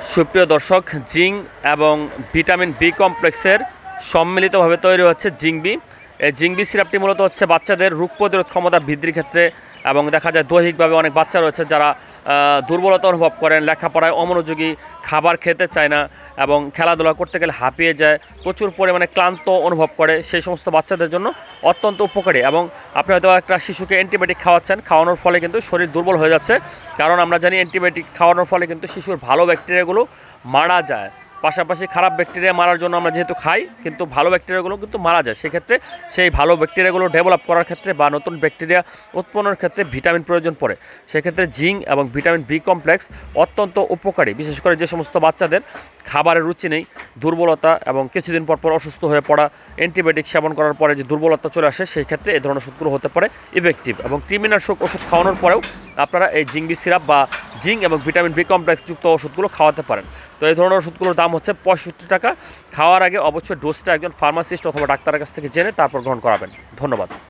সুপ্রিয় দর্শক, জিঙ্ক এবং ভিটামিন বি কমপ্লেক্সের সম্মিলিতভাবে তৈরি হচ্ছে জিঙ্ক বি। এই জিঙ্ক বি সিরাপটি মূলত হচ্ছে বাচ্চাদের রোগ প্রতিরোধ ক্ষমতা বৃদ্ধির ক্ষেত্রে, এবং দেখা যায় দৈহিকভাবে অনেক বাচ্চা রয়েছে যারা দুর্বলতা অনুভব করেন, লেখাপড়ায় অমনোযোগী, খাবার খেতে চায় না এবং খেলাধুলা করতে গেলে হাঁপিয়ে যায়, প্রচুর পরিমাণে ক্লান্ত অনুভব করে, সেই সমস্ত বাচ্চাদের জন্য অত্যন্ত উপকারী। এবং আপনি হয়তো একটা শিশুকে অ্যান্টিবায়োটিক খাওয়াচ্ছেন, খাওয়ানোর ফলে কিন্তু শরীর দুর্বল হয়ে যাচ্ছে, কারণ আমরা জানি অ্যান্টিবায়োটিক খাওয়ানোর ফলে কিন্তু শিশুর ভালো ব্যাকটেরিয়াগুলো মারা যায়। পাশাপাশি খারাপ ব্যাকটেরিয়া মারার জন্য আমরা যেহেতু খাই, কিন্তু ভালো ব্যাকটেরিয়াগুলো কিন্তু মারা যায়। সেক্ষেত্রে সেই ভালো ব্যাকটেরিয়াগুলো ডেভেলপ করার ক্ষেত্রে বা নতুন ব্যাকটেরিয়া উৎপন্নের ক্ষেত্রে ভিটামিন প্রয়োজন পড়ে। সেক্ষেত্রে জিঙ্ক এবং ভিটামিন বি কমপ্লেক্স অত্যন্ত উপকারী, বিশেষ করে যে সমস্ত বাচ্চাদের খাবারের রুচি নেই, দুর্বলতা এবং কিছুদিন পর পর অসুস্থ হয়ে পড়া, অ্যান্টিবায়োটিক সেবন করার পরে যে দুর্বলতা চলে আসে, সেই ক্ষেত্রে এই ধরনের ওষুধগুলো হতে পারে ইফেক্টিভ। এবং কৃমিনাশক ওষুধ খাওয়ানোর পরেও আপনারা এই জিঙ্ক বি সিরাপ বা জিঙ্ক এবং ভিটামিন বি কমপ্লেক্স যুক্ত ওষুধগুলো খাওয়াতে পারেন। তো এই ধরনের ওষুধগুলোর দাম হচ্ছে 65 টাকা। খাওয়ার আগে অবশ্যই ডোজটা একজন ফার্মাসিস্ট অথবা ডাক্তারের কাছ থেকে জেনে তারপর গ্রহণ করাবেন। ধন্যবাদ।